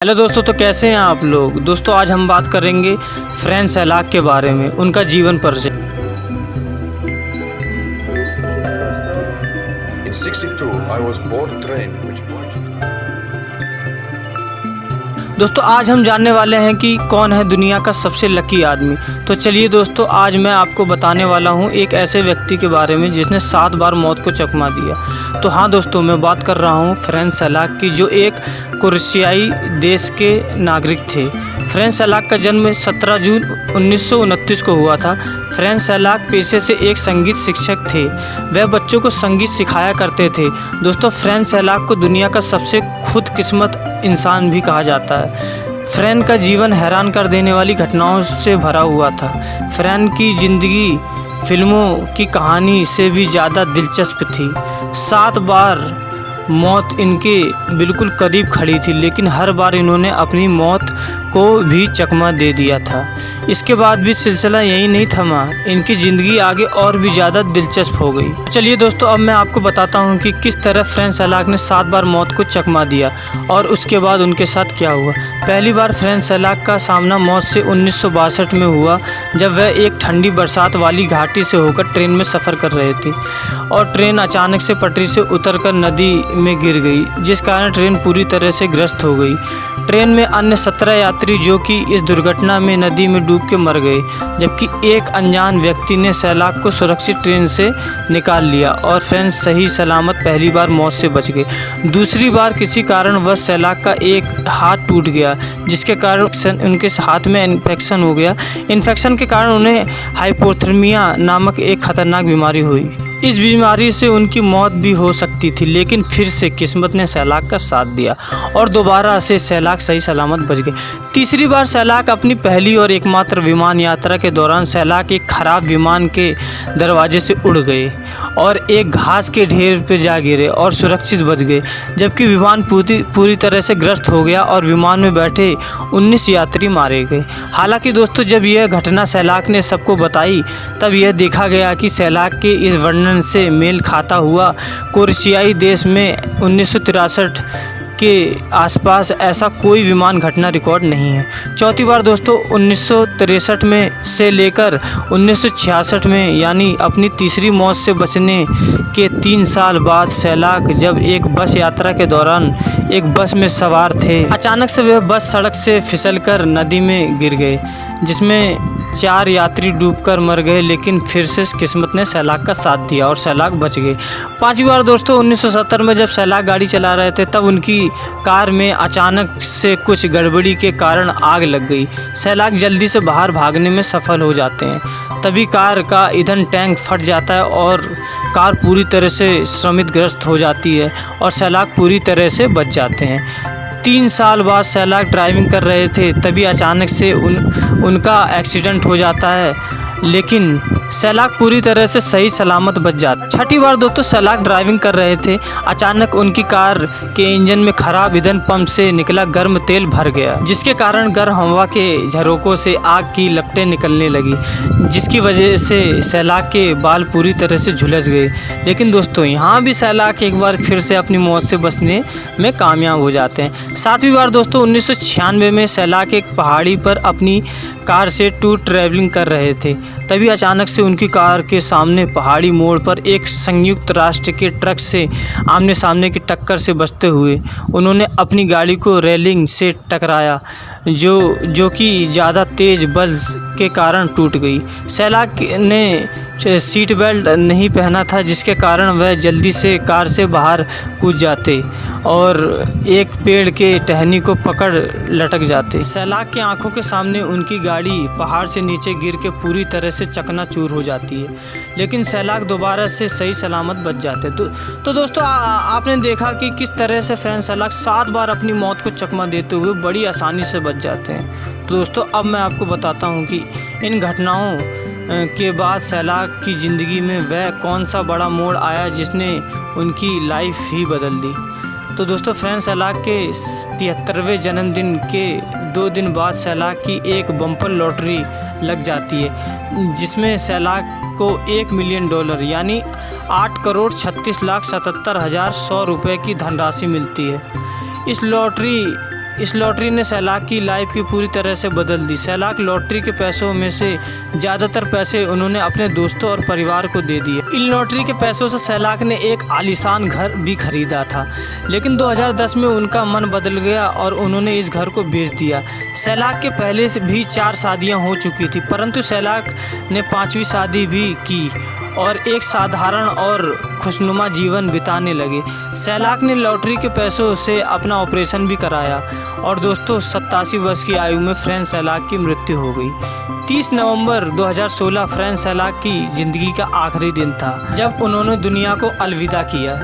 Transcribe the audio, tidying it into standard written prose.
Hello दोस्तों, तो कैसे हैं आप लोग। दोस्तों आज हम बात करेंगे फ्रैंक सैलाक के बारे में, उनका जीवन परिचय। In 62, I was board trained, which दोस्तों आज हम जानने वाले हैं कि कौन है दुनिया का सबसे लकी आदमी। तो चलिए दोस्तों, आज मैं आपको बताने वाला हूं एक ऐसे व्यक्ति के बारे में जिसने 7 बार मौत को चकमा दिया। तो हाँ दोस्तों, मैं बात कर रहा हूं फ्रैंक सैलाक की, जो एक क्रोएशियाई देश के नागरिक थे। फ्रैंक सैलाक का जन्म 17 जून 1929 को हुआ था। फ्रैंक सैलाक पेशे से एक संगीत शिक्षक थे। वह बच्चों को संगीत सिखाया करते थे। दोस्तों फ्रैंक सैलाक को दुनिया का सबसे खुदकिस्मत इंसान भी कहा जाता है। फ्रैंक का जीवन हैरान कर देने वाली घटनाओं से भरा हुआ था। फ्रैंक की ज़िंदगी फिल्मों की कहानी से भी ज़्यादा दिलचस्प थी। 7 बार मौत इनके बिल्कुल करीब खड़ी थी, लेकिन हर बार इन्होंने अपनी मौत को भी चकमा दे दिया था। इसके बाद भी सिलसिला यही नहीं थमा, इनकी ज़िंदगी आगे और भी ज़्यादा दिलचस्प हो गई। चलिए दोस्तों, अब मैं आपको बताता हूँ कि किस तरह फ्रैंक सैलाक ने 7 बार मौत को चकमा दिया और उसके बाद उनके साथ क्या हुआ। पहली बार फ्रैंक सैलाक का सामना मौत से 1962 में हुआ, जब वह एक ठंडी बरसात वाली घाटी से होकर ट्रेन में सफ़र कर रहे थे और ट्रेन अचानक से पटरी से उतरकर नदी में गिर गई, जिस कारण ट्रेन पूरी तरह से ग्रस्त हो गई। ट्रेन में अन्य 17 यात्री जो कि इस दुर्घटना में नदी में डूब के मर गए, जबकि एक अनजान व्यक्ति ने सैलाक को सुरक्षित ट्रेन से निकाल लिया और फ्रैंक सही सलामत पहली बार मौत से बच गए। दूसरी बार किसी कारणवश सैलाक का एक हाथ टूट गया, जिसके कारण उनके हाथ में इन्फेक्शन हो गया। इन्फेक्शन के कारण उन्हें हाइपोथर्मिया नामक एक खतरनाक बीमारी हुई। इस बीमारी से उनकी मौत भी हो सकती थी, लेकिन फिर से किस्मत ने सैलाक का साथ दिया और दोबारा से सैलाक सही सलामत बच गए। तीसरी बार सैलाक अपनी पहली और एकमात्र विमान यात्रा के दौरान सैलाक एक खराब विमान के दरवाजे से उड़ गए और एक घास के ढेर पर जा गिरे और सुरक्षित बच गए, जबकि विमान पूरी तरह से ग्रस्त हो गया और विमान में बैठे 19 यात्री मारे गए। हालांकि दोस्तों, जब यह घटना सैलाक ने सबको बताई, तब यह देखा गया कि सैलाक के इस वर्णन से मेल खाता हुआ क्रोएशियाई देश में 1963 के आसपास ऐसा कोई विमान घटना रिकॉर्ड नहीं है। चौथी बार दोस्तों 1963 में से लेकर 1966 में, यानी अपनी तीसरी मौत से बचने के 3 साल बाद, सैलाक जब एक बस यात्रा के दौरान एक बस में सवार थे, अचानक से वह बस सड़क से फिसलकर नदी में गिर गए, जिसमें 4 यात्री डूबकर मर गए, लेकिन फिर से किस्मत ने सैलाक का साथ दिया और सैलाक बच गए। 5वीं बार दोस्तों 1970 में जब सैलाक गाड़ी चला रहे थे, तब उनकी कार में अचानक से कुछ गड़बड़ी के कारण आग लग गई। सैलाक जल्दी से बाहर भागने में सफल हो जाते हैं। तभी कार का ईंधन टैंक फट जाता है और कार पूरी तरह से श्रमितग्रस्त हो जाती है और सैलाक पूरी तरह से बच जाते हैं। 3 साल बाद सैलाक ड्राइविंग कर रहे थे, तभी अचानक से उनका एक्सीडेंट हो जाता है, लेकिन सैलाक पूरी तरह से सही सलामत बच जाते। 6ठी बार दोस्तों सैलाक ड्राइविंग कर रहे थे, अचानक उनकी कार के इंजन में खराब ईंधन पंप से निकला गर्म तेल भर गया, जिसके कारण गर्म हवा के झरोकों से आग की लपटें निकलने लगी, जिसकी वजह से सैलाक के बाल पूरी तरह से झुलस गए। लेकिन दोस्तों यहाँ भी सैलाक एक बार फिर से अपनी मौत से बचने में कामयाब हो जाते हैं। 7वीं बार दोस्तों 1996 में सैलाक एक पहाड़ी पर अपनी कार से टूर ट्रैवलिंग कर रहे थे, तभी अचानक से उनकी कार के सामने पहाड़ी मोड़ पर एक संयुक्त राष्ट्र के ट्रक से आमने सामने की टक्कर से बचते हुए उन्होंने अपनी गाड़ी को रेलिंग से टकराया, जो कि ज़्यादा तेज़ बल के कारण टूट गई। सैलाक ने सीट बेल्ट नहीं पहना था, जिसके कारण वह जल्दी से कार से बाहर कूद जाते और एक पेड़ के टहनी को पकड़ लटक जाते। सैलाक की आंखों के सामने उनकी गाड़ी पहाड़ से नीचे गिर के पूरी तरह से चकनाचूर हो जाती है, लेकिन सैलाक दोबारा से सही सलामत बच जाते। तो दोस्तों आपने देखा कि किस तरह से फ्रैंक सैलाक 7 बार अपनी मौत को चकमा देते हुए बड़ी आसानी से बच जाते हैं। तो दोस्तों अब मैं आपको बताता हूँ कि इन घटनाओं के बाद सैलाक की ज़िंदगी में वह कौन सा बड़ा मोड़ आया जिसने उनकी लाइफ ही बदल दी। तो दोस्तों फ्रैंक सैलाक के 73वें जन्मदिन के 2 दिन बाद सैलाक की एक बम्पर लॉटरी लग जाती है, जिसमें सैलाक को $1 मिलियन यानी 8,36,77,100 रुपये की धनराशि मिलती है। इस लॉटरी इस लॉटरी ने सैलाक की लाइफ की पूरी तरह से बदल दी। सैलाक लॉटरी के पैसों में से ज़्यादातर पैसे उन्होंने अपने दोस्तों और परिवार को दे दिए। इन लॉटरी के पैसों से सैलाक ने एक आलीशान घर भी खरीदा था, लेकिन 2010 में उनका मन बदल गया और उन्होंने इस घर को बेच दिया। सैलाक के पहले से भी 4 शादियां हो चुकी थी, परंतु सैलाक ने 5वीं शादी भी की और एक साधारण और खुशनुमा जीवन बिताने लगे। सैलाक ने लॉटरी के पैसों से अपना ऑपरेशन भी कराया और दोस्तों 87 वर्ष की आयु में फ्रेंच सैलाक की मृत्यु हो गई। 30 नवंबर 2016 फ्रेंच सैलाक की ज़िंदगी का आखिरी दिन था जब उन्होंने दुनिया को अलविदा किया।